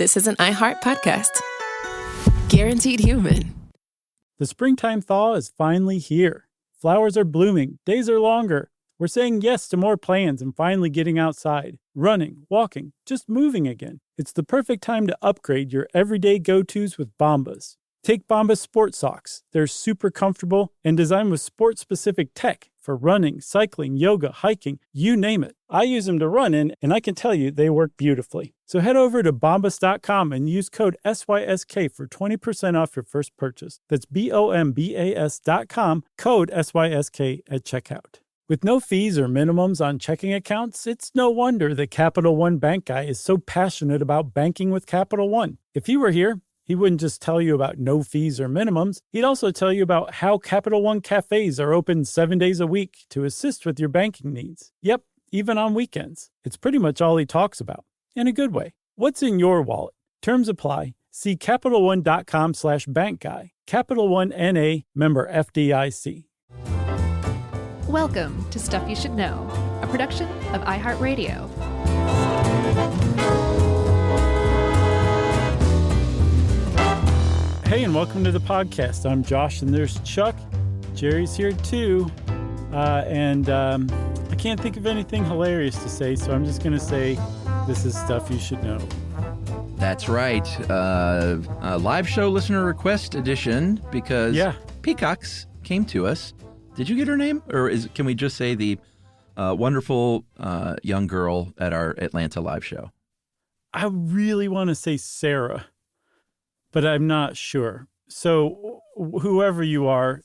This is an iHeart podcast. Guaranteed human. The springtime thaw is finally here. Flowers are blooming. Days are longer. We're saying yes to more plans and finally getting outside, running, walking, just moving again. It's the perfect time to upgrade your everyday go-tos with Bombas. Take Bombas sport socks. They're super comfortable and designed with sport-specific tech for running, cycling, yoga, hiking, you name it. I use them to run in, and I can tell you they work beautifully. So head over to bombas.com and use code SYSK for 20% off your first purchase. That's BOMBAS.com, code SYSK at checkout. With no fees or minimums on checking accounts, it's no wonder that Capital One Bank Guy is so passionate about banking with Capital One. If he were here, he wouldn't just tell you about no fees or minimums. He'd also tell you about how Capital One cafes are open 7 days a week to assist with your banking needs. Yep, even on weekends. It's pretty much all he talks about, in a good way. What's in your wallet? Terms apply. See CapitalOne.com/bankguy. Capital One N.A., member FDIC. Welcome to Stuff You Should Know, a production of iHeartRadio. Hey, and welcome to the podcast. I'm Josh, and there's Chuck. Jerry's here, too. I can't think of anything hilarious to say, so I'm just going to say this is Stuff You Should Know. That's right. A live show listener request edition, because Peacocks came to us. Did you get her name? Or can we just say the wonderful young girl at our Atlanta live show? I really want to say Sarah, but I'm not sure. So whoever you are,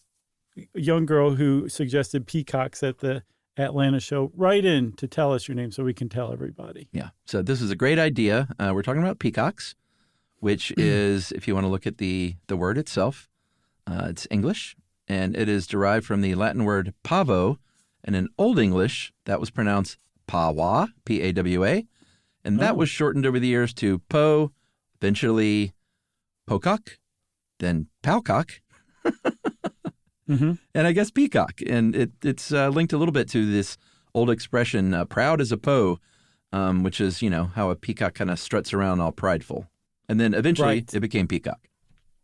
young girl who suggested Peacocks at the Atlanta show, write in to tell us your name so we can tell everybody. Yeah. So this is a great idea. We're talking about peacocks, which is, if you want to look at the word itself, it's English, and it is derived from the Latin word pavo, and in Old English, that was pronounced pawa, P-A-W-A, and that was shortened over the years to po, eventually pocock, then powcock, and I guess peacock. And it's linked a little bit to this old expression, proud as a po, which is, how a peacock kind of struts around all prideful. And then eventually it became peacock.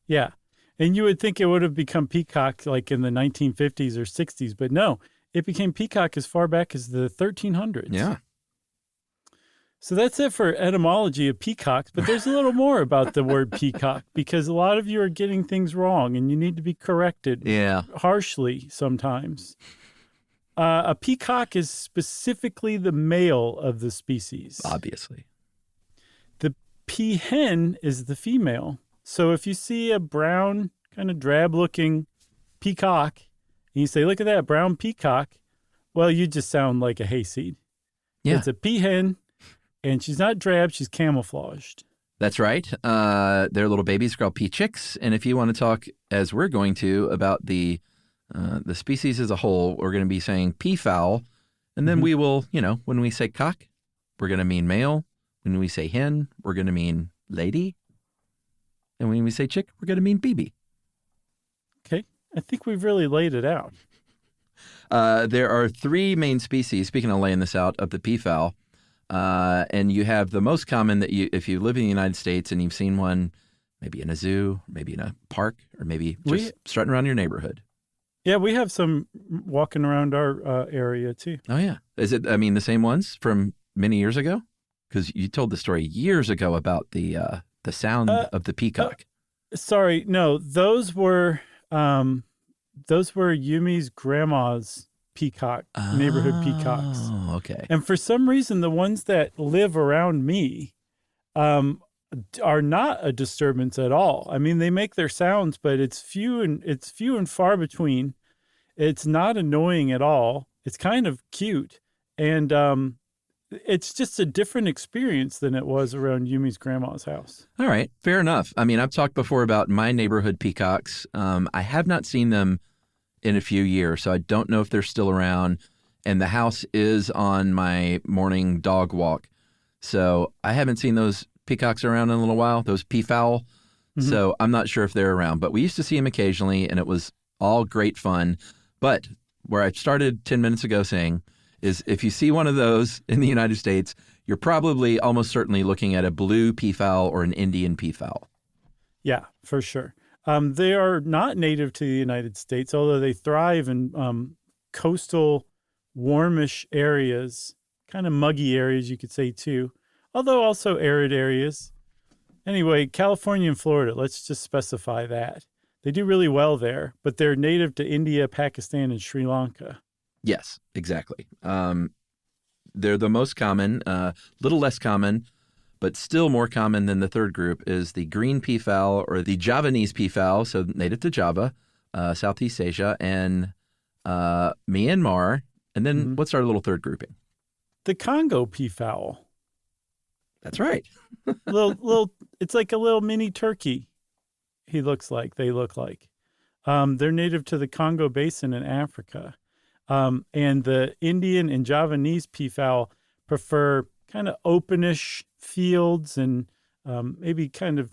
Yeah. And you would think it would have become peacock like in the 1950s or 60s, but no, it became peacock as far back as the 1300s. Yeah. So that's it for etymology of peacocks, but there's a little more about the word peacock because a lot of you are getting things wrong and you need to be corrected harshly sometimes. A peacock is specifically the male of the species. Obviously. The peahen is the female. So if you see a brown, kind of drab-looking peacock, and you say, look at that brown peacock, well, you just sound like a hayseed. Yeah. It's a peahen. And she's not drab, she's camouflaged. That's right. They're little babies called peachicks. And if you want to talk, as we're going to, about the species as a whole, we're going to be saying peafowl. And then we will, when we say cock, we're going to mean male. When we say hen, we're going to mean lady. And when we say chick, we're going to mean BB. Okay. I think we've really laid it out. There are three main species, speaking of laying this out, of the peafowl. And you have the most common that if you live in the United States and you've seen one, maybe in a zoo, maybe in a park, or maybe just strutting around your neighborhood. Yeah, we have some walking around our area too. Oh, yeah. Is it, the same ones from many years ago? Because you told the story years ago about the sound of the peacock. Sorry, no, those were Yumi's grandma's peacock, neighborhood peacocks. Oh, okay. And for some reason, the ones that live around me are not a disturbance at all. I mean, they make their sounds, but it's few and far between. It's not annoying at all. It's kind of cute. And it's just a different experience than it was around Yumi's grandma's house. All right. Fair enough. I mean, I've talked before about my neighborhood peacocks. I have not seen them in a few years, so I don't know if they're still around. And the house is on my morning dog walk. So I haven't seen those peacocks around in a little while, those peafowl. So I'm not sure if they're around. But we used to see them occasionally, and it was all great fun. But where I started 10 minutes ago saying is if you see one of those in the United States, you're probably almost certainly looking at a blue peafowl or an Indian peafowl. Yeah, for sure. They are not native to the United States, although they thrive in coastal, warmish areas, kind of muggy areas, you could say, too, although also arid areas. Anyway, California and Florida, let's just specify that. They do really well there, but they're native to India, Pakistan, and Sri Lanka. Yes, exactly. They're the most common, little less common, but still more common than the third group is the green peafowl or the Javanese peafowl, so native to Java, Southeast Asia, and Myanmar. And then what's our little third grouping? The Congo peafowl. That's right. little, it's like a little mini turkey. They look like. They're native to the Congo Basin in Africa. And the Indian and Javanese peafowl prefer kind of openish fields and maybe kind of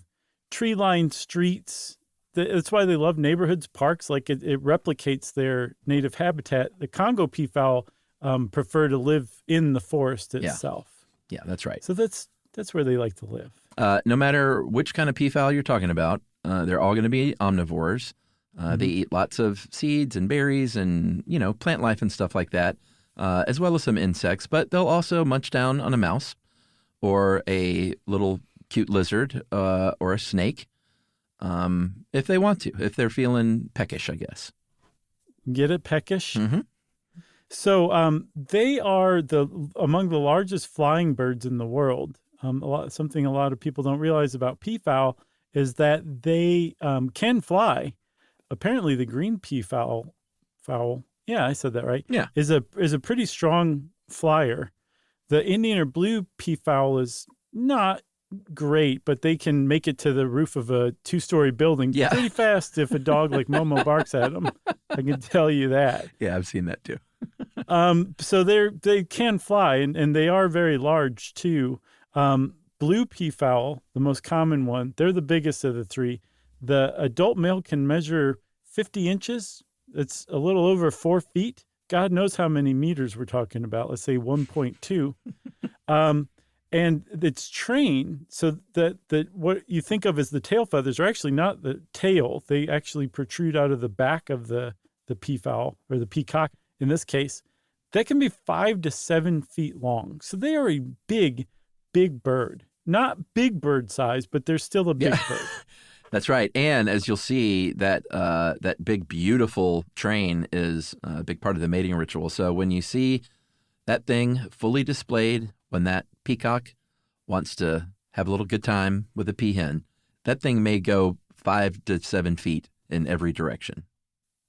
tree-lined streets. That's why they love neighborhoods, parks. Like it replicates their native habitat. The Congo peafowl prefer to live in the forest itself. Yeah, that's right. So that's where they like to live. No matter which kind of peafowl you're talking about, they're all going to be omnivores. They eat lots of seeds and berries and, plant life and stuff like that, as well as some insects. But they'll also munch down on a mouse or a little cute lizard or a snake if they want to, if they're feeling peckish, I guess. Get it, peckish? Mm-hmm. So they are among the largest flying birds in the world. Something a lot of people don't realize about peafowl is that they can fly. Apparently, the green peafowl, yeah, I said that right. Yeah, is a pretty strong flyer. The Indian or blue peafowl is not great, but they can make it to the roof of a 2-story building pretty fast if a dog like Momo barks at them. I can tell you that. Yeah, I've seen that too. So they can fly, and they are very large too. Blue peafowl, the most common one, they're the biggest of the three. The adult male can measure 50 inches. It's a little over 4 feet. God knows how many meters we're talking about. Let's say 1.2. And it's trained so that what you think of as the tail feathers are actually not the tail. They actually protrude out of the back of the peafowl or the peacock in this case. That can be 5 to 7 feet long. So they are a big, big bird. Not big bird size, but they're still a big bird. That's right. And as you'll see, that big, beautiful train is a big part of the mating ritual. So when you see that thing fully displayed, when that peacock wants to have a little good time with a peahen, that thing may go 5 to 7 feet in every direction.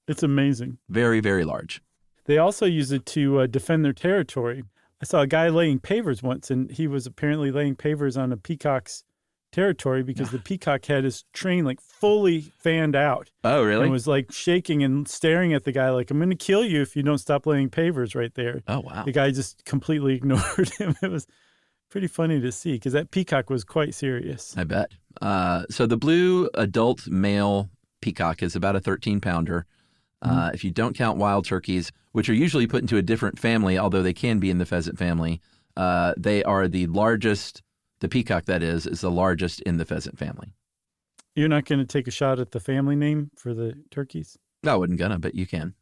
It's amazing. Very, very large. They also use it to defend their territory. I saw a guy laying pavers once, and he was apparently laying pavers on a peacock's territory because the peacock had his train like fully fanned out. Oh, really? And was like shaking and staring at the guy like, I'm going to kill you if you don't stop laying pavers right there. Oh, wow. The guy just completely ignored him. It was pretty funny to see because that peacock was quite serious. I bet. So the blue adult male peacock is about a 13-pounder. If you don't count wild turkeys, which are usually put into a different family, although they can be in the pheasant family, they are the largest. The peacock, that is the largest in the pheasant family. You're not going to take a shot at the family name for the turkeys? I wasn't gonna, but you can.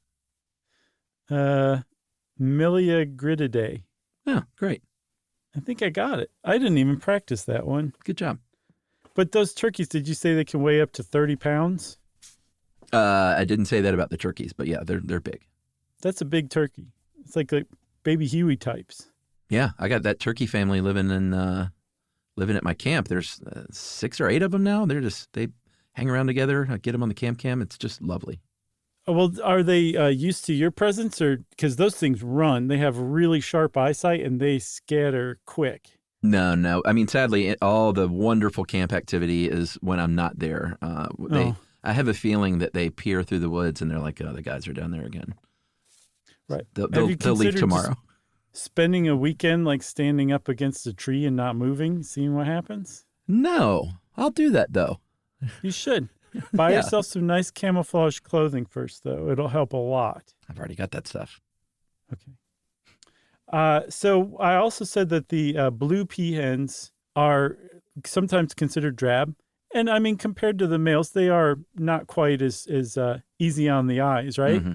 Miliagrididae. Oh, great. I think I got it. I didn't even practice that one. Good job. But those turkeys, did you say they can weigh up to 30 pounds? I didn't say that about the turkeys, but yeah, they're big. That's a big turkey. It's like baby Huey types. Yeah, I got that turkey family living at my camp. There's 6 or 8 of them now. They hang around together. I get them on the cam. It's just lovely. Oh, well, are they used to your presence, or because those things run? They have really sharp eyesight and they scatter quick. No. I mean, sadly, all the wonderful camp activity is when I'm not there. I have a feeling that they peer through the woods and they're like, oh, the guys are down there again. Right. They'll leave tomorrow. Spending a weekend like standing up against a tree and not moving, seeing what happens? No, I'll do that though. You should. Buy yourself some nice camouflage clothing first, though. It'll help a lot. I've already got that stuff. Okay. So I also said that the blue peahens are sometimes considered drab. And I mean, compared to the males, they are not quite as easy on the eyes, right? Mm-hmm.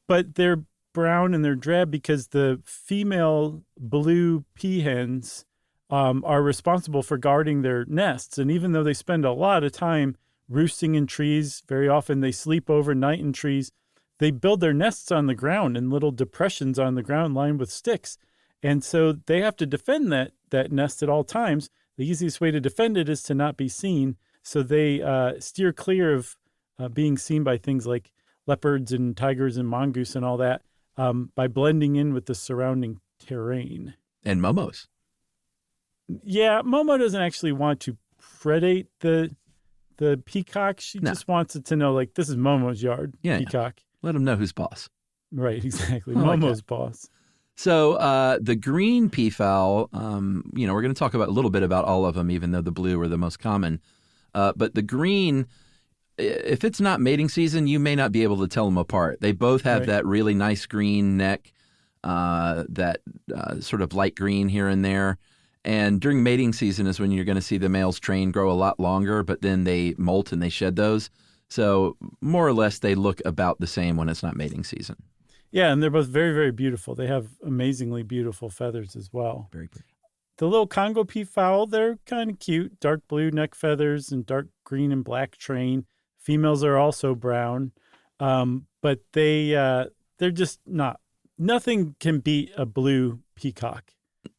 But they're brown and they're drab because the female blue peahens are responsible for guarding their nests. And even though they spend a lot of time roosting in trees, very often they sleep overnight in trees, they build their nests on the ground in little depressions on the ground lined with sticks. And so they have to defend that nest at all times. The easiest way to defend it is to not be seen. So they steer clear of being seen by things like leopards and tigers and mongoose and all that by blending in with the surrounding terrain. And momos. Yeah, Momo doesn't actually want to predate the peacock. She just wants it to know, like, this is Momo's yard, peacock. Yeah. Let them know who's boss. Right, exactly. Like Momo's boss. So the green peafowl, we're going to talk about a little bit about all of them, even though the blue are the most common. But the green, if it's not mating season, you may not be able to tell them apart. They both have that really nice green neck, that sort of light green here and there. And during mating season is when you're going to see the male's train grow a lot longer, but then they molt and they shed those. So more or less, they look about the same when it's not mating season. Yeah, and they're both very, very beautiful. They have amazingly beautiful feathers as well. Very pretty. The little Congo peafowl, they're kind of cute. Dark blue neck feathers and dark green and black train. Females are also brown, but they're just not. Nothing can beat a blue peacock.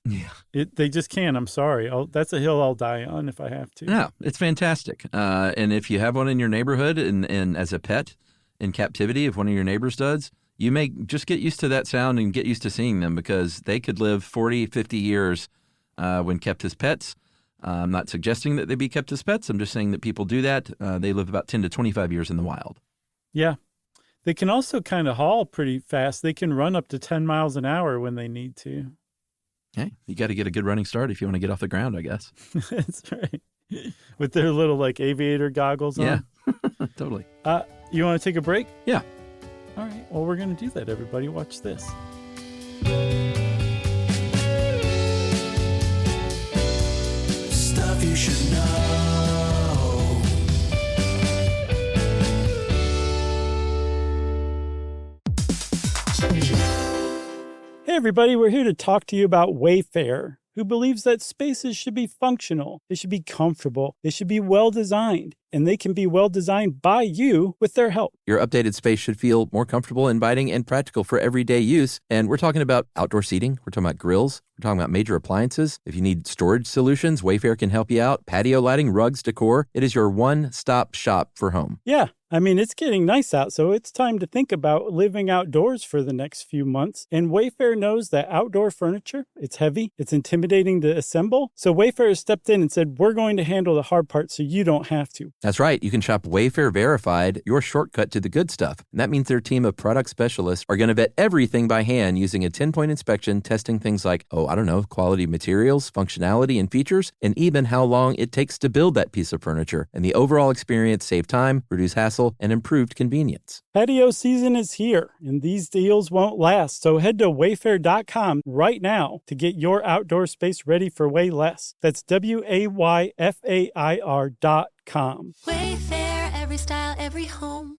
Yeah, they just can't. I'm sorry. That's a hill I'll die on if I have to. No, it's fantastic. And if you have one in your neighborhood and as a pet in captivity, if one of your neighbors does, you may just get used to that sound and get used to seeing them because they could live 40, 50 years when kept as pets. I'm not suggesting that they be kept as pets. I'm just saying that people do that. They live about 10 to 25 years in the wild. Yeah. They can also kind of haul pretty fast. They can run up to 10 miles an hour when they need to. Hey, you got to get a good running start if you want to get off the ground, I guess. That's right. With their little like aviator goggles on. Yeah, totally. You want to take a break? Yeah. All right. Well, we're going to do that, everybody. Watch this. Stuff you should know. Hey, everybody. We're here to talk to you about Wayfair, who believes that spaces should be functional, they should be comfortable, they should be well-designed, and they can be well-designed by you with their help. Your updated space should feel more comfortable, inviting, and practical for everyday use. And we're talking about outdoor seating. We're talking about grills. We're talking about major appliances. If you need storage solutions, Wayfair can help you out. Patio lighting, rugs, decor. It is your one-stop shop for home. Yeah. I mean, it's getting nice out, so it's time to think about living outdoors for the next few months. And Wayfair knows that outdoor furniture, it's heavy, it's intimidating to assemble. So Wayfair has stepped in and said, we're going to handle the hard part so you don't have to. That's right. You can shop Wayfair Verified, your shortcut to the good stuff. And that means their team of product specialists are going to vet everything by hand using a 10-point inspection, testing things like, quality materials, functionality, and features, and even how long it takes to build that piece of furniture. And the overall experience save time, reduce hassle, and improved convenience. Patio season is here, and these deals won't last. So head to wayfair.com right now to get your outdoor space ready for way less. That's WAYFAIR.com. Wayfair, every style, every home.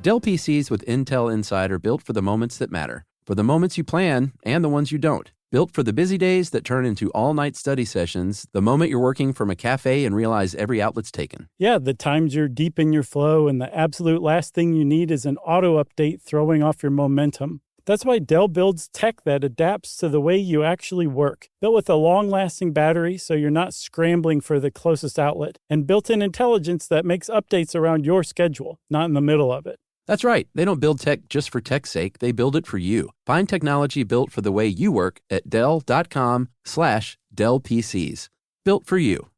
Dell PCs with Intel Inside are built for the moments that matter, for the moments you plan and the ones you don't. Built for the busy days that turn into all-night study sessions, the moment you're working from a cafe and realize every outlet's taken. Yeah, the times you're deep in your flow and the absolute last thing you need is an auto update throwing off your momentum. That's why Dell builds tech that adapts to the way you actually work. Built with a long-lasting battery so you're not scrambling for the closest outlet, and built-in intelligence that makes updates around your schedule, not in the middle of it. That's right. They don't build tech just for tech's sake. They build it for you. Find technology built for the way you work at Dell.com/Dell PCs. Built for you.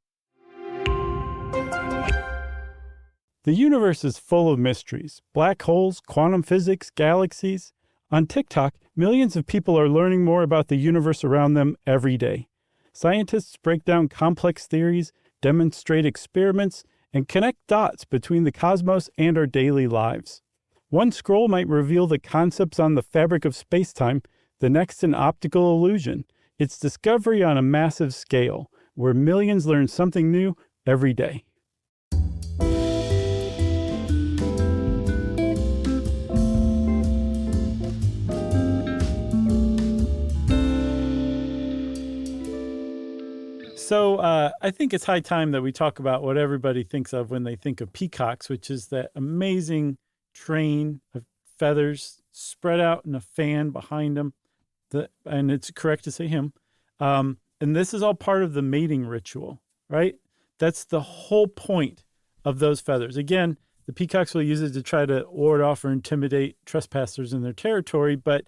The universe is full of mysteries. Black holes, quantum physics, galaxies. On TikTok, millions of people are learning more about the universe around them every day. Scientists break down complex theories, demonstrate experiments, and connect dots between the cosmos and our daily lives. One scroll might reveal the concepts on the fabric of space-time, the next an optical illusion. It's discovery on a massive scale, where millions learn something new every day. So I think it's high time that we talk about what everybody thinks of when they think of peacocks, which is that amazing train of feathers spread out in a fan behind them. And it's correct to say him. And this is all part of the mating ritual, right? That's the whole point of those feathers. Again, the peacocks will use it to try to ward off or intimidate trespassers in their territory. But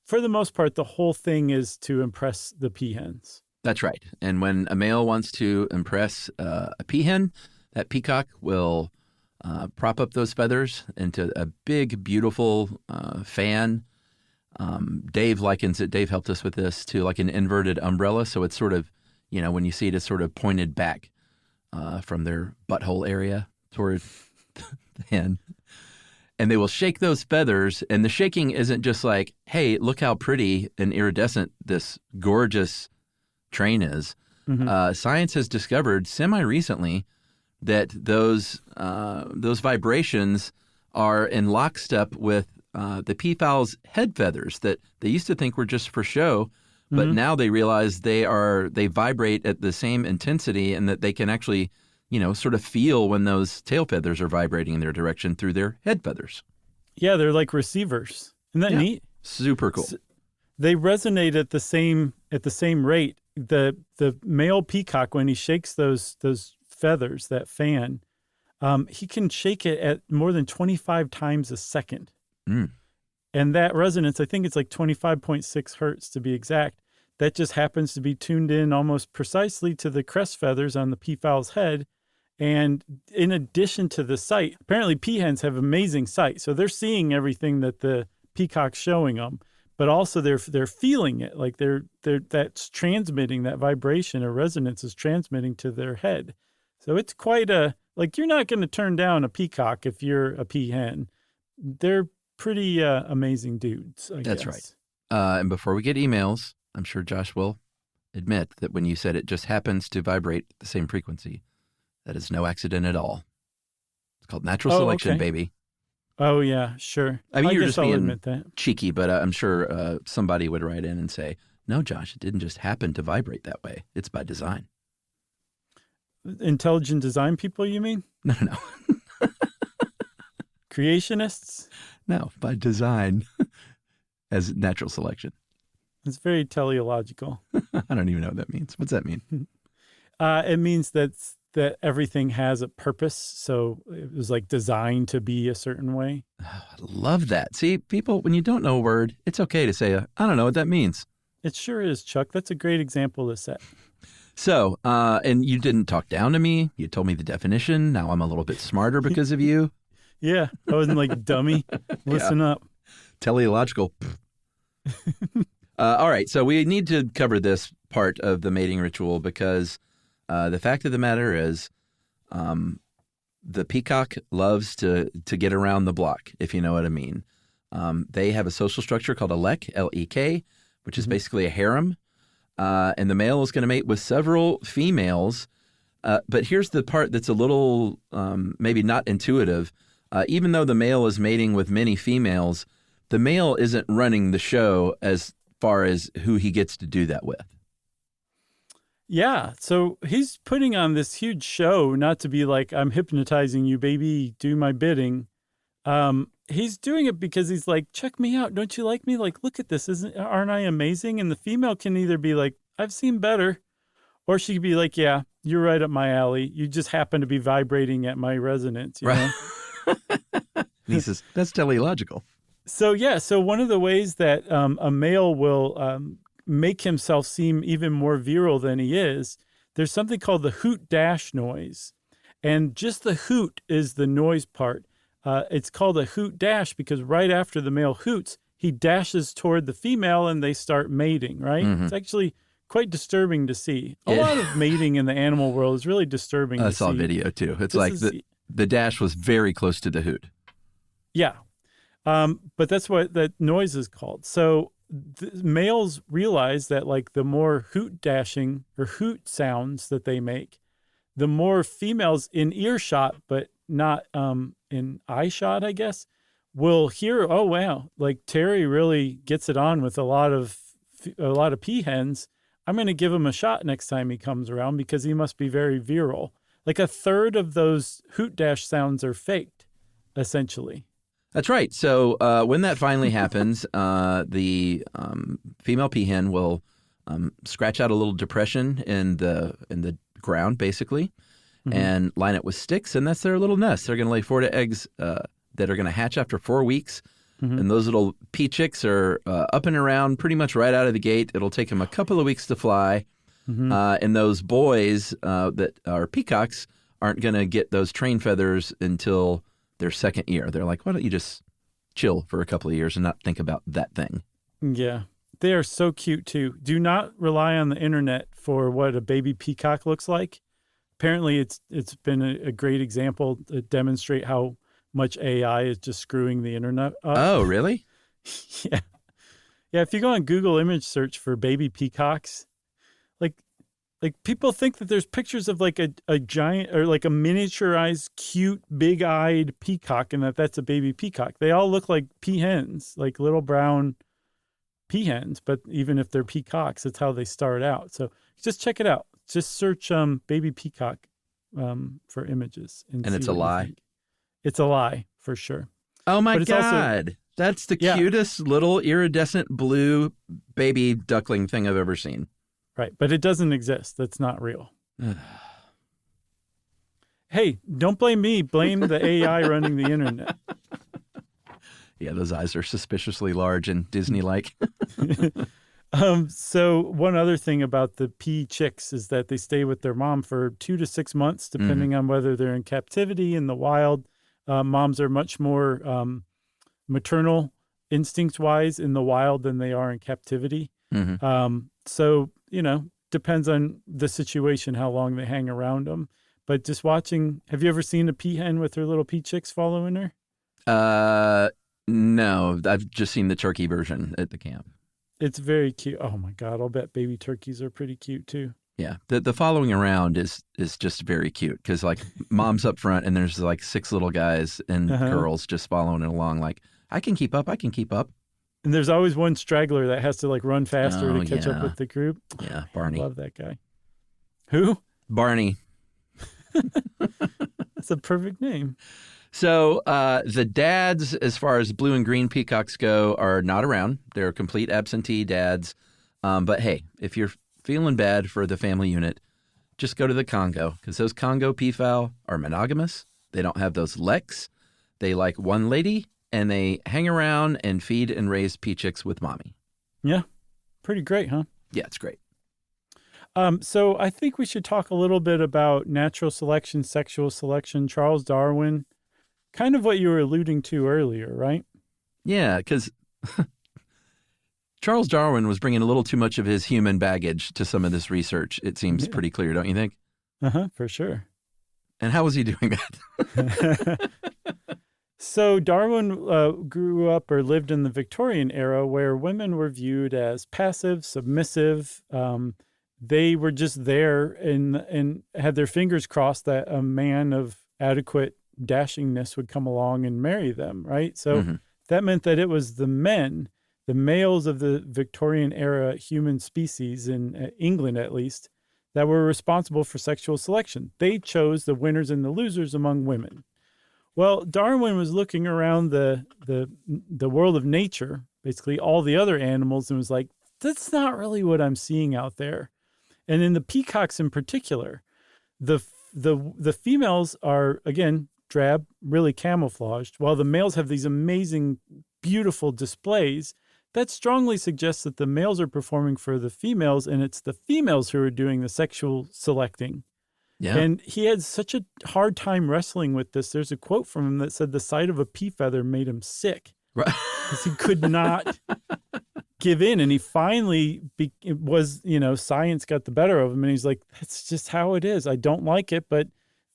for the most part, the whole thing is to impress the peahens. That's right. And when a male wants to impress a peahen, that peacock will prop up those feathers into a big, beautiful fan. Dave likens it, Dave helped us with this, to like an inverted umbrella. So it's sort of, when you see it, it's sort of pointed back from their butthole area toward the hen. And they will shake those feathers. And the shaking isn't just like, hey, look how pretty and iridescent this gorgeous train is. Mm-hmm. Science has discovered semi-recently that those vibrations are in lockstep with the peafowl's head feathers that they used to think were just for show, but now they realize they vibrate at the same intensity and that they can actually, sort of feel when those tail feathers are vibrating in their direction through their head feathers. Yeah, they're like receivers. Isn't that neat? Super cool. So they resonate at the same rate. The male peacock, when he shakes those feathers, that fan, he can shake it at more than 25 times a second. And that resonance, I think it's like 25.6 hertz to be exact. That just happens to be tuned in almost precisely to the crest feathers on the peafowl's head. And in addition to the sight, apparently peahens have amazing sight. So they're seeing everything that the peacock's showing them. But also they're feeling it, like that's transmitting, that vibration or resonance is transmitting to their head. So it's quite you're not going to turn down a peacock if you're a peahen. They're pretty amazing dudes, I guess. That's right. And before we get emails, I'm sure Josh will admit that when you said it just happens to vibrate at the same frequency, that is no accident at all. It's called natural selection, baby. Oh, yeah, sure. I mean, you're guess just I'll being admit that. cheeky, but I'm sure somebody would write in and say, no, Josh, it didn't just happen to vibrate that way. It's by design. Intelligent design people, you mean? No. Creationists? No, by design as natural selection. It's very teleological. I don't even know what that means. What's that mean? It means that everything has a purpose. So it was like designed to be a certain way. Oh, I love that. See, people, when you don't know a word, it's okay to say, I don't know what that means. It sure is, Chuck. That's a great example to set. So, and you didn't talk down to me. You told me the definition. Now I'm a little bit smarter because of you. Yeah. I wasn't like dummy. Listen up. Teleological. All right. So we need to cover this part of the mating ritual because the fact of the matter is the peacock loves to get around the block, if you know what I mean. They have a social structure called a lek, L-E-K, which is basically a harem. And the male is going to mate with several females. But here's the part that's a little maybe not intuitive. Even though the male is mating with many females, the male isn't running the show as far as who he gets to do that with. Yeah. So he's putting on this huge show, not to be like, I'm hypnotizing you, baby, do my bidding. He's doing it because he's like, check me out. Don't you like me? Like, look at this. Aren't I amazing? And the female can either be like, I've seen better. Or she could be like, yeah, you're right up my alley. You just happen to be vibrating at my resonance. You know? And he says, that's teleological. So, yeah. So one of the ways that a male will make himself seem even more virile than he is, there's something called the hoot dash noise. And just the hoot is the noise part. It's called a hoot dash because right after the male hoots, he dashes toward the female and they start mating, right? Mm-hmm. It's actually quite disturbing to see. A lot of mating in the animal world is really disturbing to see. I saw a video too. It's like the dash was very close to the hoot. Yeah. But that's what that noise is called. So males realize that like the more hoot dashing or hoot sounds that they make, the more females in earshot, but not in eye shot, I guess, will hear, oh wow, like Terry really gets it on with a lot of peahens. I'm going to give him a shot next time he comes around because he must be very virile. Like a third of those hoot dash sounds are faked, essentially. That's right. So when that finally happens, the female peahen will scratch out a little depression in the ground, basically, and line it with sticks, and that's their little nest. They're going to lay 4 eggs that are going to hatch after 4 weeks. And those little pea chicks are up and around pretty much right out of the gate. It'll take them a couple of weeks to fly. And those boys that are peacocks aren't going to get those train feathers until their second year. They're like, why don't you just chill for a couple of years and not think about that thing? Yeah. They are so cute, too. Do not rely on the internet for what a baby peacock looks like. Apparently, it's been a great example to demonstrate how much AI is just screwing the internet up. Oh, really? Yeah. Yeah, if you go on Google image search for baby peacocks, like people think that there's pictures of like a giant or like a miniaturized, cute, big-eyed peacock and that's a baby peacock. They all look like peahens, like little brown peahens, but even if they're peacocks, that's how they start out. So just check it out. Just search baby peacock for images. And it's a lie? It's a lie, for sure. Oh, my God. God. That's the cutest little iridescent blue baby duckling thing I've ever seen. Right, but it doesn't exist. That's not real. Hey, don't blame me. Blame the AI running the internet. Yeah, those eyes are suspiciously large and Disney-like. So one other thing about the pea chicks is that they stay with their mom for 2 to 6 months, depending on whether they're in captivity in the wild. Moms are much more maternal instinct-wise in the wild than they are in captivity. So, depends on the situation, how long they hang around them. But just watching, have you ever seen a peahen with her little pea chicks following her? No, I've just seen the turkey version at the camp. It's very cute. Oh my God, I'll bet baby turkeys are pretty cute too. Yeah, the following around is just very cute because like mom's up front and there's like 6 little guys and girls just following it along like, I can keep up. And there's always one straggler that has to like run faster to catch up with the group. Yeah, Barney. I love that guy. Who? Barney. That's a perfect name. So the dads, as far as blue and green peacocks go, are not around. They're complete absentee dads. But hey, if you're feeling bad for the family unit, just go to the Congo because those Congo peafowl are monogamous. They don't have those leks. They like one lady. And they hang around and feed and raise pea chicks with mommy. Yeah. Pretty great, huh? Yeah, it's great. So I think we should talk a little bit about natural selection, sexual selection, Charles Darwin, kind of what you were alluding to earlier, right? Yeah, because Charles Darwin was bringing a little too much of his human baggage to some of this research. It seems pretty clear, don't you think? For sure. And how was he doing that? So Darwin grew up or lived in the Victorian era where women were viewed as passive, submissive. They were just there and had their fingers crossed that a man of adequate dashingness would come along and marry them, right? So that meant that it was the men, the males of the Victorian era human species, in England at least, that were responsible for sexual selection. They chose the winners and the losers among women. Well, Darwin was looking around the world of nature, basically all the other animals, and was like, that's not really what I'm seeing out there. And in the peacocks in particular, the females are, again, drab, really camouflaged, while the males have these amazing, beautiful displays. That strongly suggests that the males are performing for the females, and it's the females who are doing the sexual selecting. Yeah. And he had such a hard time wrestling with this. There's a quote from him that said the sight of a pea feather made him sick. Right. Because he could not give in. And he finally science got the better of him. And he's like, that's just how it is. I don't like it, but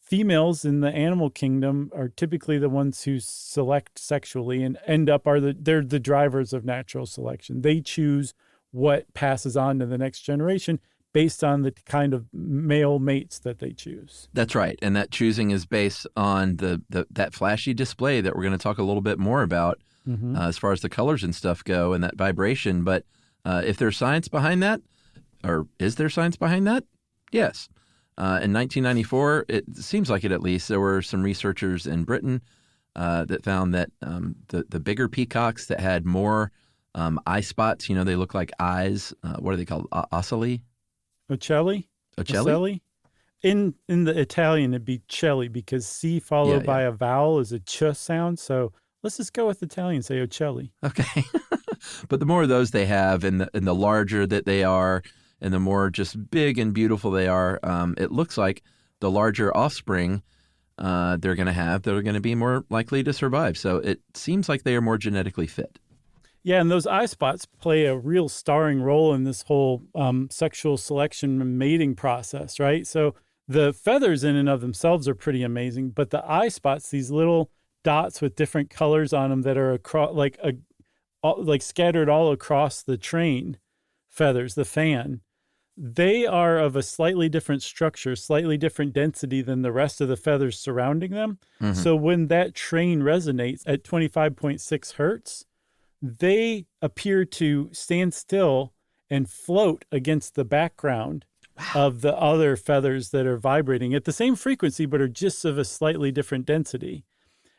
females in the animal kingdom are typically the ones who select sexually and end up they're the drivers of natural selection. They choose what passes on to the next generation based on the kind of male mates that they choose. That's right. And that choosing is based on that flashy display that we're going to talk a little bit more about as far as the colors and stuff go and that vibration. But if there's science behind that, or is there science behind that? Yes. In 1994, it seems like it at least, there were some researchers in Britain that found that the bigger peacocks that had more eye spots, they look like eyes. What are they called? Ocelli? Ocelli? Ocelli? In the Italian, it'd be celli because C followed by a vowel is a ch sound. So let's just go with Italian, say ocelli. Okay. But the more of those they have and the larger that they are and the more just big and beautiful they are, it looks like the larger offspring they're going to have that are going to be more likely to survive. So it seems like they are more genetically fit. Yeah, and those eye spots play a real starring role in this whole sexual selection and mating process, right? So the feathers in and of themselves are pretty amazing, but the eye spots, these little dots with different colors on them that are across, like scattered all across the train feathers, the fan, they are of a slightly different structure, slightly different density than the rest of the feathers surrounding them. So when that train resonates at 25.6 hertz, they appear to stand still and float against the background of the other feathers that are vibrating at the same frequency, but are just of a slightly different density.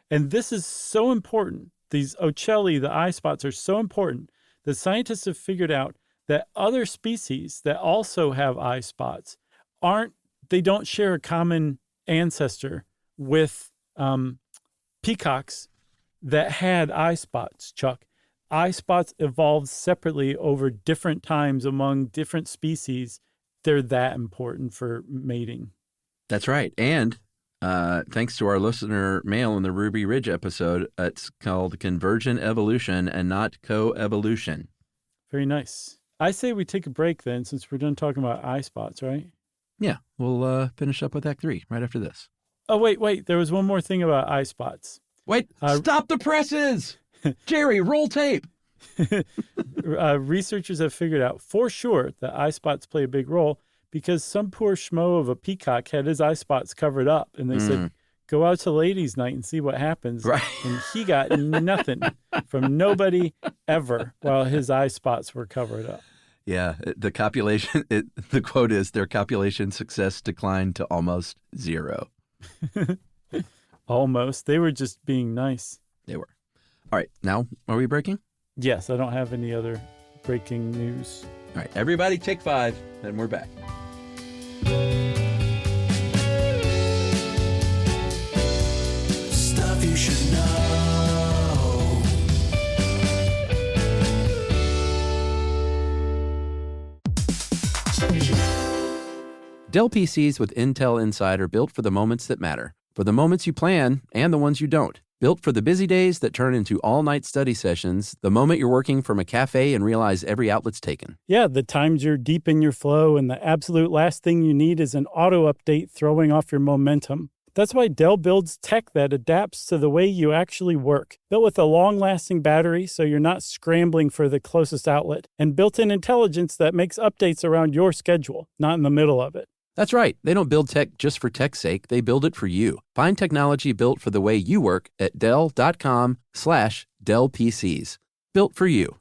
And this is so important. These ocelli, the eye spots, are so important that scientists have figured out that other species that also have eye spots don't share a common ancestor with peacocks that had eye spots, Chuck. Eye spots evolved separately over different times among different species. They're that important for mating. That's right. And thanks to our listener mail in the Ruby Ridge episode, it's called Convergent Evolution and not Co-Evolution. Very nice. I say we take a break then, since we're done talking about eye spots, right? Yeah, we'll finish up with Act 3 right after this. Oh, wait. There was one more thing about eye spots. Wait, stop the presses! Jerry, roll tape! Researchers have figured out for sure that eye spots play a big role because some poor schmo of a peacock had his eye spots covered up. And they said, go out to ladies' night and see what happens. Right. And he got nothing from nobody ever while his eye spots were covered up. Yeah, the copulation, the quote is, their copulation success declined to almost zero. Almost. They were just being nice. They were. All right, now are we breaking? Yes, I don't have any other breaking news. All right, everybody take 5, and we're back. Stuff you should know. Dell PCs with Intel Inside are built for the moments that matter, for the moments you plan and the ones you don't. Built for the busy days that turn into all-night study sessions, the moment you're working from a cafe and realize every outlet's taken. Yeah, the times you're deep in your flow and the absolute last thing you need is an auto update throwing off your momentum. That's why Dell builds tech that adapts to the way you actually work. Built with a long-lasting battery so you're not scrambling for the closest outlet, and built-in intelligence that makes updates around your schedule, not in the middle of it. That's right. They don't build tech just for tech's sake. They build it for you. Find technology built for the way you work at Dell.com/Dell PCs. Built for you.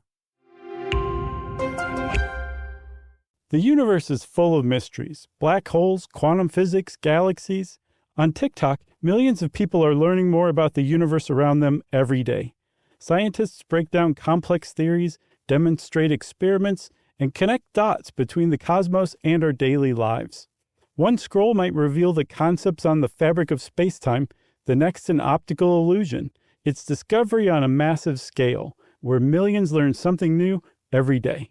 The universe is full of mysteries. Black holes, quantum physics, galaxies. On TikTok, millions of people are learning more about the universe around them every day. Scientists break down complex theories, demonstrate experiments, and connect dots between the cosmos and our daily lives. One scroll might reveal the concepts on the fabric of space-time, the next an optical illusion. It's discovery on a massive scale, where millions learn something new every day.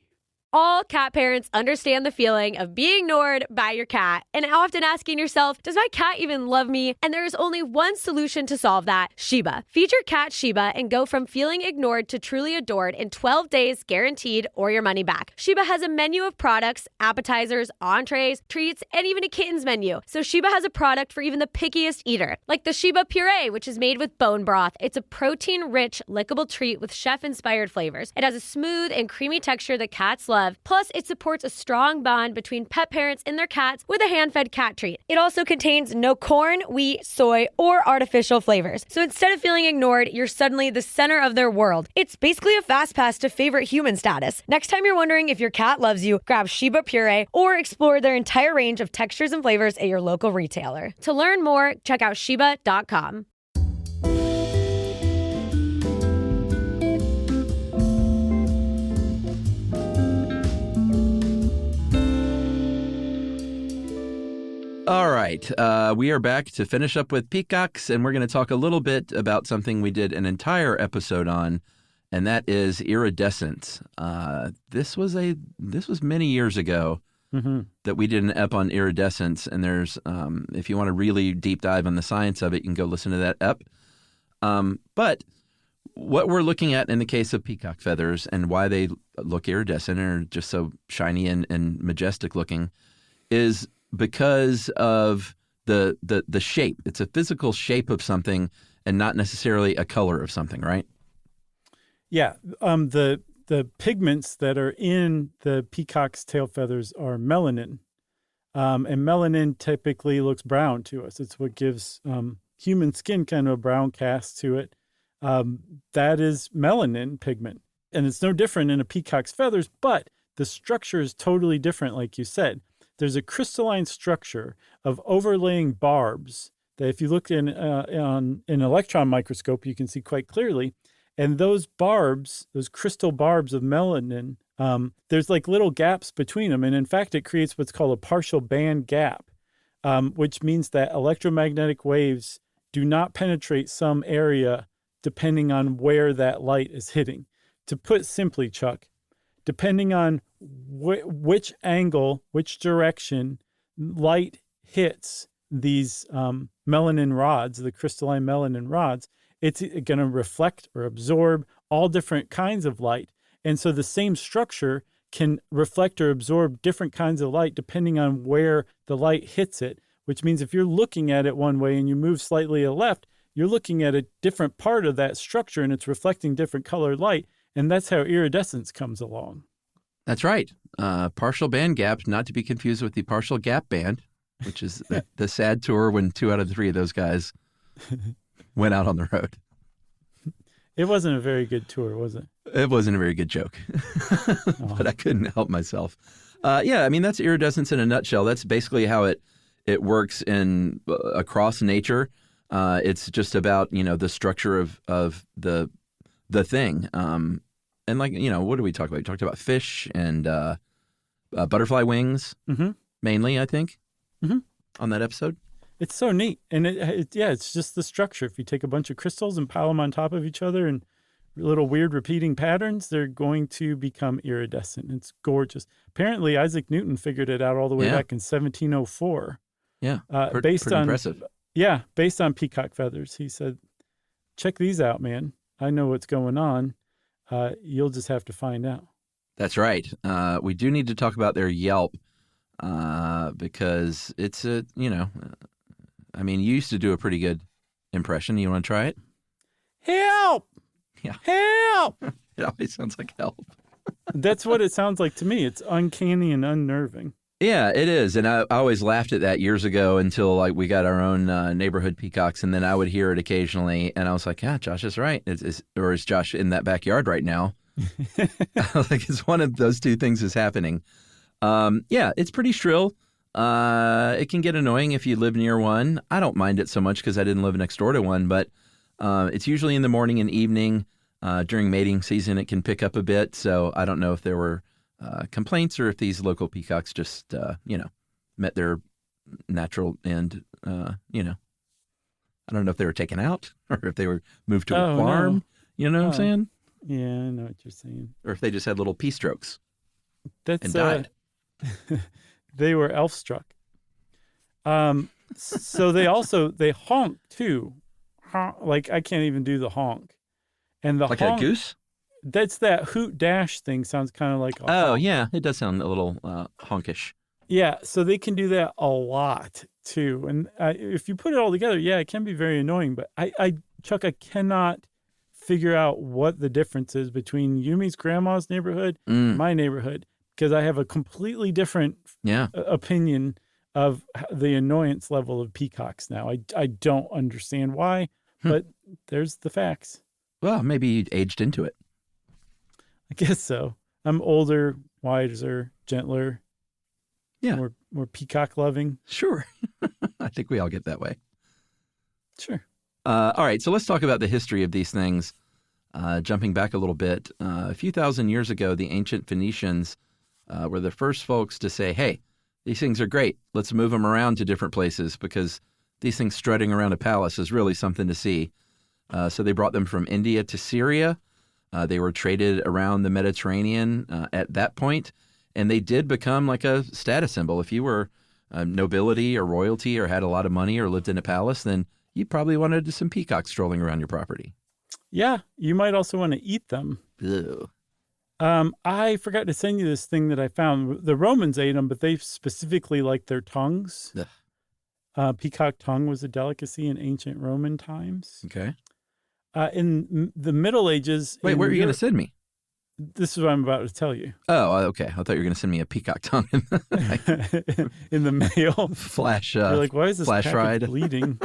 All cat parents understand the feeling of being ignored by your cat and often asking yourself, does my cat even love me? And there is only one solution to solve that, Sheba. Feed your cat Sheba and go from feeling ignored to truly adored in 12 days guaranteed or your money back. Sheba has a menu of products, appetizers, entrees, treats, and even a kittens menu. So Sheba has a product for even the pickiest eater, like the Sheba Puree, which is made with bone broth. It's a protein-rich, lickable treat with chef-inspired flavors. It has a smooth and creamy texture that cats love. Plus, it supports a strong bond between pet parents and their cats with a hand-fed cat treat. It also contains no corn, wheat, soy, or artificial flavors. So instead of feeling ignored, you're suddenly the center of their world. It's basically a fast pass to favorite human status. Next time you're wondering if your cat loves you, grab Sheba Puree or explore their entire range of textures and flavors at your local retailer. To learn more, check out Sheba.com. All right, we are back to finish up with Peacocks, and we're going to talk a little bit about something we did an entire episode on, and that is iridescence. This was many years ago that we did an ep on iridescence, and there's if you want to really deep dive on the science of it, you can go listen to that ep. But what we're looking at in the case of peacock feathers and why they look iridescent or just so shiny and majestic looking is because of the shape. It's a physical shape of something and not necessarily a color of something, right? Yeah. The pigments that are in the peacock's tail feathers are melanin. And melanin typically looks brown to us. It's what gives human skin kind of a brown cast to it. That is melanin pigment. And it's no different in a peacock's feathers, but the structure is totally different, like you said. There's a crystalline structure of overlaying barbs that if you look on an electron microscope, you can see quite clearly. And those barbs, those crystal barbs of melanin, there's like little gaps between them. And in fact, it creates what's called a partial band gap, which means that electromagnetic waves do not penetrate some area depending on where that light is hitting. To put simply, Chuck, depending on which angle, which direction light hits these melanin rods, the crystalline melanin rods, it's going to reflect or absorb all different kinds of light. And so the same structure can reflect or absorb different kinds of light depending on where the light hits it, which means if you're looking at it one way and you move slightly to the left, you're looking at a different part of that structure and it's reflecting different colored light. And that's how iridescence comes along. That's right. Partial band gap, not to be confused with the partial gap band, which is the sad tour when 2 out of 3 of those guys went out on the road. It wasn't a very good tour, was it? It wasn't a very good joke, but I couldn't help myself. Yeah, I mean, that's iridescence in a nutshell. That's basically how it works in across nature. It's just about, the structure of the thing. And what did we talk about? We talked about fish and butterfly wings, mainly, I think, on that episode. It's so neat. And it's just the structure. If you take a bunch of crystals and pile them on top of each other in little weird repeating patterns, they're going to become iridescent. It's gorgeous. Apparently, Isaac Newton figured it out all the way back in 1704. Yeah, based pretty on impressive. Yeah, based on peacock feathers. He said, check these out, man. I know what's going on. You'll just have to find out. That's right. We do need to talk about their Yelp because it's you used to do a pretty good impression. You want to try it? Help! Yeah. Help! It always sounds like help. That's what it sounds like to me. It's uncanny and unnerving. Yeah, it is. And I always laughed at that years ago until we got our own neighborhood peacocks. And then I would hear it occasionally. And I was like, yeah, Josh is right. Is Josh in that backyard right now? It's one of those two things is happening. Yeah, it's pretty shrill. It can get annoying if you live near one. I don't mind it so much because I didn't live next door to one. But it's usually in the morning and evening. During mating season, it can pick up a bit. So I don't know if there were complaints or if these local peacocks just, met their natural end, I don't know if they were taken out or if they were moved to a farm. No. You know what I'm saying? Yeah, I know what you're saying. Or if they just had little pea strokes. That's and died. They were elf struck. So they honk too. Like I can't even do the honk. And the Like honk, a goose? that's that hoot dash thing sounds kind of like a Oh, honk. yeah. It does sound a little honkish. Yeah, so they can do that a lot too. And if you put it all together, yeah, it can be very annoying. But Chuck, I cannot figure out what the difference is between Yumi's grandma's neighborhood and my neighborhood, because I have a completely different Yeah. opinion of the annoyance level of peacocks now. I don't understand why, but there's the facts. Well, maybe you aged into it. I guess so. I'm older, wiser, gentler. Yeah. More peacock loving. Sure. I think we all get that way. Sure. All right, so let's talk about the history of these things. Jumping back a little bit, a few thousand years ago, the ancient Phoenicians were the first folks to say, hey, these things are great. Let's move them around to different places because these things strutting around a palace is really something to see. So they brought them from India to Syria. They were traded around the Mediterranean at that point, and they did become like a status symbol. If you were nobility or royalty or had a lot of money or lived in a palace, then you probably wanted some peacocks strolling around your property. Yeah, you might also want to eat them. Ew. I forgot to send you this thing that I found. The Romans ate them, but they specifically liked their tongues. Peacock tongue was a delicacy in ancient Roman times. Okay. In the Middle Ages... Wait, where are you going to send me? This is what I'm about to tell you. Oh, okay. I thought you were going to send me a peacock tongue. In the mail. Flash. You're like, why is this flash package ride bleeding?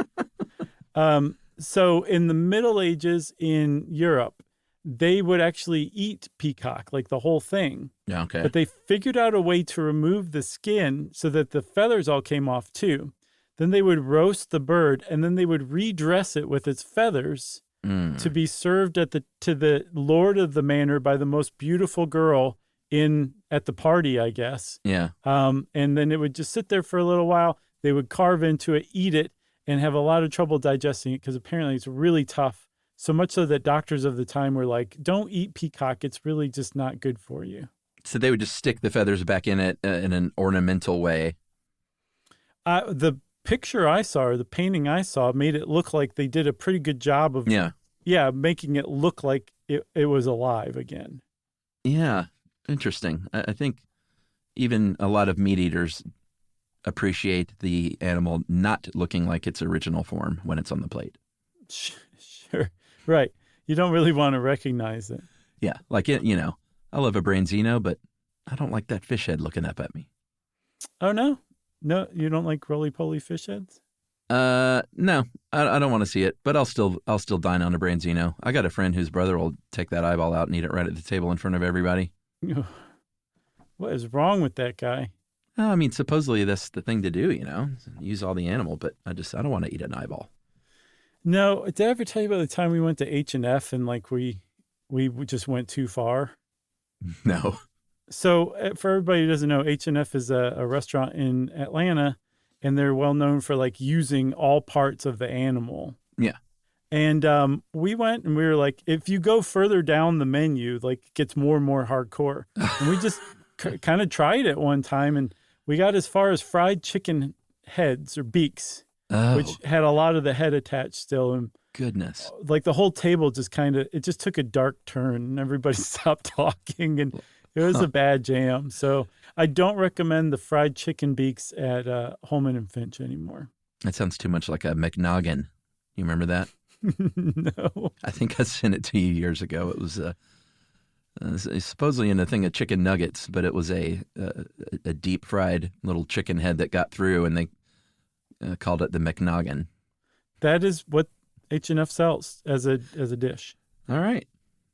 So in the Middle Ages in Europe, they would actually eat peacock, like the whole thing. Yeah, okay. But they figured out a way to remove the skin so that the feathers all came off too. Then they would roast the bird, and then they would redress it with its feathers to be served to the lord of the manor by the most beautiful girl at the party, I guess. Yeah. And then it would just sit there for a little while. They would carve into it, eat it, and have a lot of trouble digesting it because apparently it's really tough. So much so that doctors of the time were like, don't eat peacock. It's really just not good for you. So they would just stick the feathers back in it in an ornamental way. The picture I saw, or the painting I saw, made it look like they did a pretty good job of making it look like it was alive again. Yeah, interesting. I think even a lot of meat eaters appreciate the animal not looking like its original form when it's on the plate. Sure. Right. You don't really want to recognize it. Yeah, like I love a branzino, but I don't like that fish head looking up at me. Oh, no? No, you don't like roly-poly fish heads? No, I don't want to see it, but I'll still dine on a branzino. I got a friend whose brother will take that eyeball out and eat it right at the table in front of everybody. What is wrong with that guy? I mean, supposedly that's the thing to do, use all the animal, but I don't want to eat an eyeball. No, did I ever tell you about the time we went to H&F and like we just went too far? No. So for everybody who doesn't know, H&F is a restaurant in Atlanta, and they're well known for like using all parts of the animal. Yeah. And we went and we were like, if you go further down the menu, like it gets more and more hardcore. And we just kind of tried it one time, and we got as far as fried chicken heads or beaks, which had a lot of the head attached still. And goodness. Like the whole table it just took a dark turn, and everybody stopped talking, and it was a bad jam. So I don't recommend the fried chicken beaks at Holman and Finch anymore. That sounds too much like a McNoggin. You remember that? No. I think I sent it to you years ago. It was supposedly in a thing of chicken nuggets, but it was a deep fried little chicken head that got through, and they called it the McNoggin. That is what H&F sells as a dish. All right.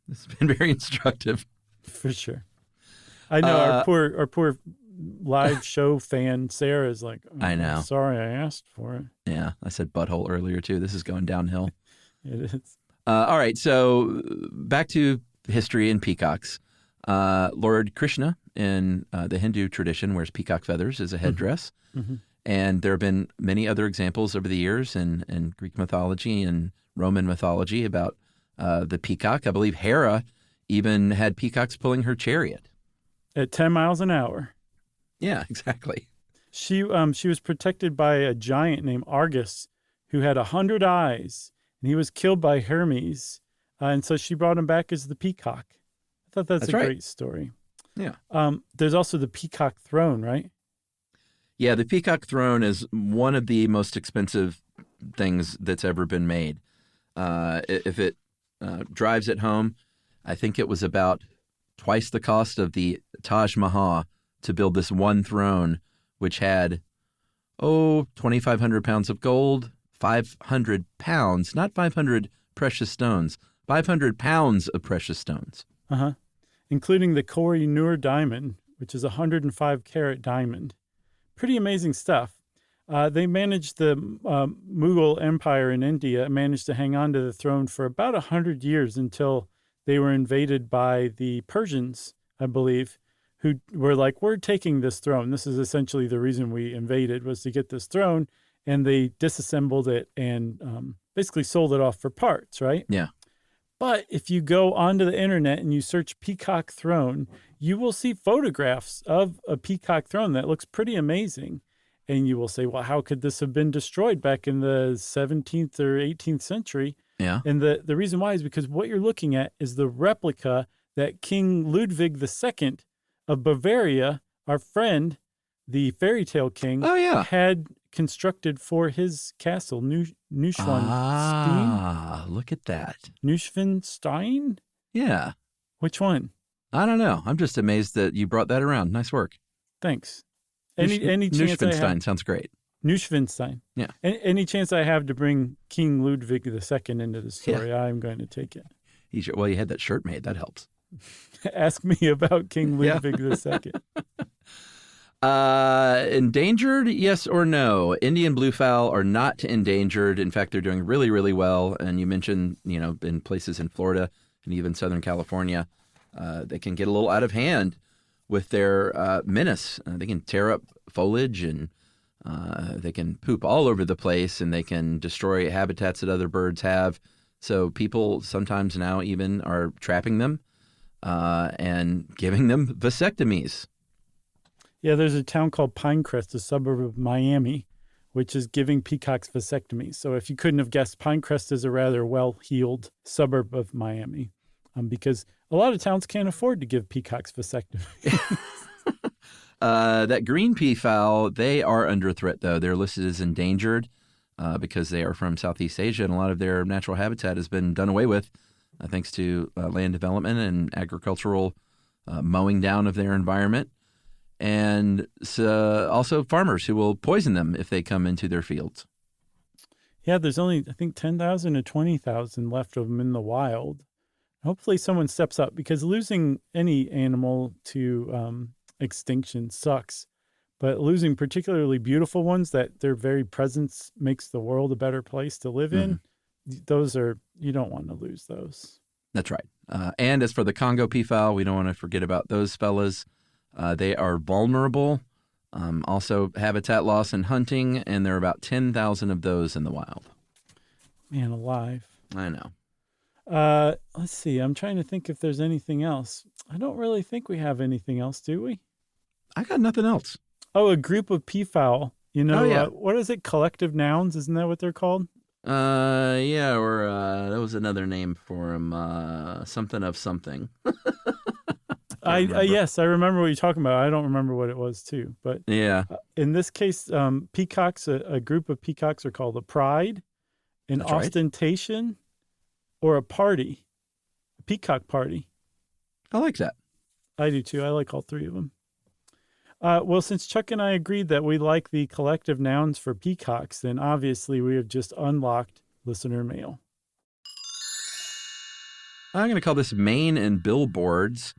It's been very instructive. For sure. I know our poor live show fan Sarah is like, I know. Sorry I asked for it. Yeah, I said butthole earlier too. This is going downhill. It is. All right, so back to history and peacocks. Lord Krishna in the Hindu tradition wears peacock feathers as a headdress. Mm-hmm. And there have been many other examples over the years in Greek mythology and Roman mythology about the peacock. I believe Hera even had peacocks pulling her chariot. At 10 miles an hour. Yeah, exactly. She was protected by a giant named Argus who had 100 eyes, and he was killed by Hermes. And so she brought him back as the peacock. I thought that's a right. great story. Yeah. There's also the peacock throne, right? Yeah, the peacock throne is one of the most expensive things that's ever been made. If it drives it home, I think it was about twice the cost of the Taj Mahal to build this one throne, which had, 2,500 pounds of gold, 500 pounds, not 500 precious stones, 500 pounds of precious stones. Uh-huh. Including the Koh-i-Noor diamond, which is a 105-carat diamond. Pretty amazing stuff. They managed the Mughal Empire in India, managed to hang on to the throne for about 100 years until they were invaded by the Persians, I believe, who were like, we're taking this throne. This is essentially the reason we invaded, was to get this throne. And they disassembled it and basically sold it off for parts, right? Yeah. But if you go onto the internet and you search peacock throne, you will see photographs of a peacock throne that looks pretty amazing. And you will say, well, how could this have been destroyed back in the 17th or 18th century? Yeah. And the reason why is because what you're looking at is the replica that King Ludwig II of Bavaria, our friend, the fairy tale king, had constructed for his castle, Neuschwanstein. Ah, look at that. Neuschwanstein? Yeah. Which one? I don't know. I'm just amazed that you brought that around. Nice work. Thanks. Any chance I have? Sounds great. Neuschwanstein. Yeah. Any chance I have to bring King Ludwig II into the story, I'm going to take it. Well, you had that shirt made. That helps. Ask me about King Ludwig II. Endangered, yes or no? Indian bluefowl are not endangered. In fact, they're doing really, really well. And you mentioned, in places in Florida and even Southern California, they can get a little out of hand with their menace. They can tear up foliage and they can poop all over the place, and they can destroy habitats that other birds have. So people sometimes now even are trapping them and giving them vasectomies. Yeah, there's a town called Pinecrest, a suburb of Miami, which is giving peacocks vasectomies. So if you couldn't have guessed, Pinecrest is a rather well-heeled suburb of Miami, because a lot of towns can't afford to give peacocks vasectomies. That green peafowl, they are under threat, though. They're listed as endangered because they are from Southeast Asia, and a lot of their natural habitat has been done away with thanks to land development and agricultural mowing down of their environment. And also farmers who will poison them if they come into their fields. Yeah, there's only, I think, 10,000 to 20,000 left of them in the wild. Hopefully someone steps up, because losing any animal to extinction sucks. But losing particularly beautiful ones that their very presence makes the world a better place to live in, you don't want to lose those. That's right. And as for the Congo peafowl, we don't want to forget about those fellas. They are vulnerable, also habitat loss and hunting, and there are about 10,000 of those in the wild. Man alive. I know. Let's see. I'm trying to think if there's anything else. I don't really think we have anything else, do we? I got nothing else. Oh, a group of peafowl. Yeah. What is it? Collective nouns? Isn't that what they're called? Yeah, or that was another name for them. Something of something. Yes, I remember what you're talking about. I don't remember what it was too, but yeah. In this case, peacocks, a group of peacocks are called a pride, an That's right. ostentation, or a party, a peacock party. I like that. I do too. I like all three of them. Well, since Chuck and I agreed that we like the collective nouns for peacocks, then obviously we have just unlocked listener mail. I'm going to call this Maine and Billboards.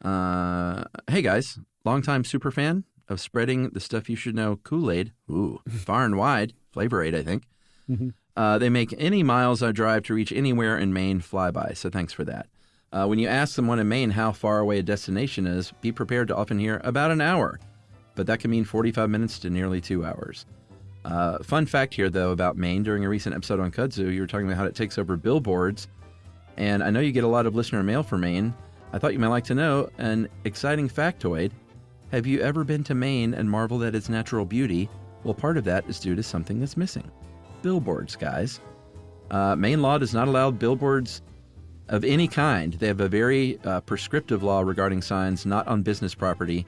Hey guys, longtime super fan of spreading the stuff you should know Kool-Aid. Ooh, far and wide. Flavor Aid, I think. Mm-hmm. They make any miles I drive to reach anywhere in Maine fly by, so thanks for that. When you ask someone in Maine how far away a destination is, be prepared to often hear about an hour, but that can mean 45 minutes to nearly 2 hours. Fun fact here, though, about Maine. During a recent episode on Kudzu, you were talking about how it takes over billboards, and I know you get a lot of listener mail from Maine. I thought you might like to know an exciting factoid. Have you ever been to Maine and marveled at its natural beauty? Well, part of that is due to something that's missing. Billboards, guys. Maine law does not allow billboards of any kind. They have a very prescriptive law regarding signs not on business property,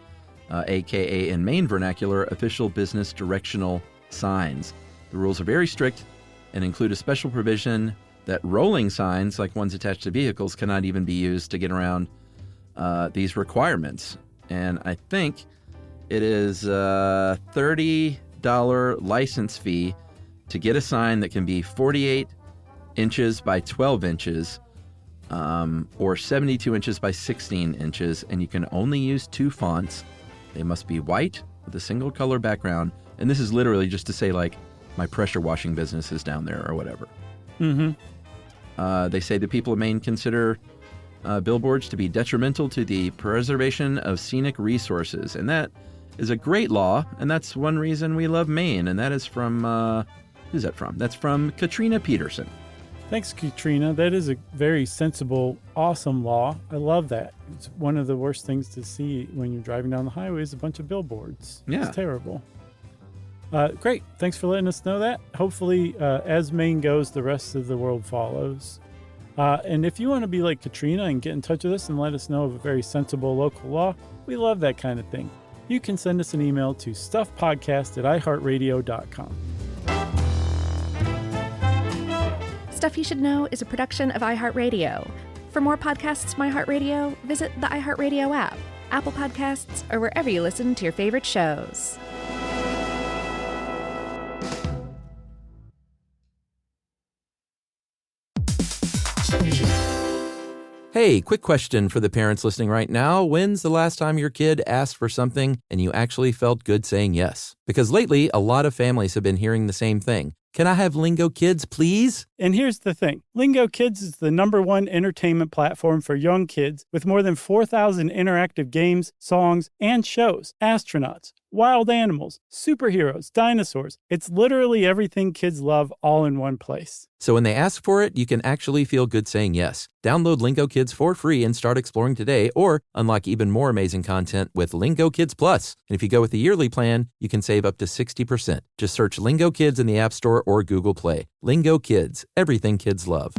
aka in Maine vernacular, official business directional signs. The rules are very strict and include a special provision that rolling signs, like ones attached to vehicles, cannot even be used to get around these requirements. And I think it is a $30 license fee to get a sign that can be 48 inches by 12 inches or 72 inches by 16 inches, and you can only use 2 fonts. They must be white with a single color background, and this is literally just to say, like, my pressure washing business is down there or whatever. They say the people of Maine consider billboards to be detrimental to the preservation of scenic resources, and that is a great law, and that's one reason we love Maine, and that is from, who's that from? That's from Katrina Peterson. Thanks, Katrina. That is a very sensible, awesome law. I love that. It's one of the worst things to see when you're driving down the highway is a bunch of billboards. Yeah. It's terrible. Great. Thanks for letting us know that. Hopefully, as Maine goes, the rest of the world follows. And if you want to be like Katrina and get in touch with us and let us know of a very sensible local law, we love that kind of thing. You can send us an email to stuffpodcast@iheartradio.com. Stuff You Should Know is a production of iHeartRadio. For more podcasts from iHeartRadio, visit the iHeartRadio app, Apple Podcasts, or wherever you listen to your favorite shows. Hey, quick question for the parents listening right now. When's the last time your kid asked for something and you actually felt good saying yes? Because lately, a lot of families have been hearing the same thing. Can I have Lingo Kids, please? And here's the thing. Lingo Kids is the #1 entertainment platform for young kids with more than 4,000 interactive games, songs, and shows. Astronauts, wild animals, superheroes, dinosaurs. It's literally everything kids love all in one place. So when they ask for it, you can actually feel good saying yes. Download Lingo Kids for free and start exploring today, or unlock even more amazing content with Lingo Kids Plus. And if you go with the yearly plan, you can save up to 60%. Just search Lingo Kids in the App Store or Google Play. Lingo Kids, everything kids love.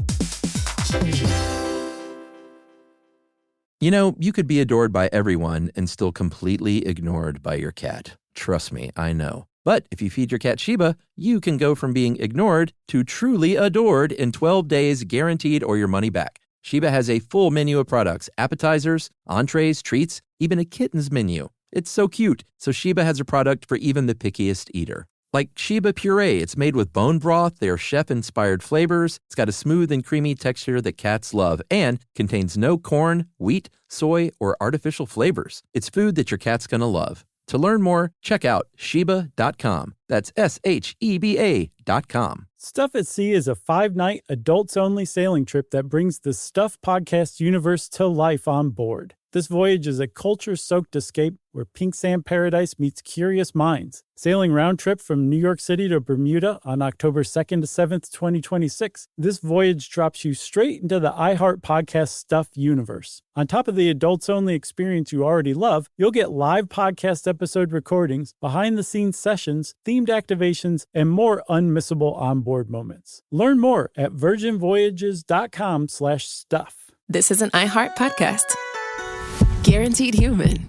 You know, you could be adored by everyone and still completely ignored by your cat. Trust me, I know. But if you feed your cat Sheba, you can go from being ignored to truly adored in 12 days guaranteed or your money back. Sheba has a full menu of products, appetizers, entrees, treats, even a kitten's menu. It's so cute. So Sheba has a product for even the pickiest eater. Like Sheba Puree, it's made with bone broth, they are chef-inspired flavors, it's got a smooth and creamy texture that cats love, and contains no corn, wheat, soy, or artificial flavors. It's food that your cat's gonna love. To learn more, check out Sheba.com. That's SHEBA.com. Stuff at Sea is a 5-night, adults-only sailing trip that brings the Stuff Podcast universe to life on board. This voyage is a culture-soaked escape where pink sand paradise meets curious minds. Sailing round trip from New York City to Bermuda on October 2nd to 7th, 2026, this voyage drops you straight into the iHeart Podcast Stuff universe. On top of the adults-only experience you already love, you'll get live podcast episode recordings, behind-the-scenes sessions, themed activations, and more unmissable onboard moments. Learn more at virginvoyages.com/stuff. This is an iHeart podcast. Guaranteed human.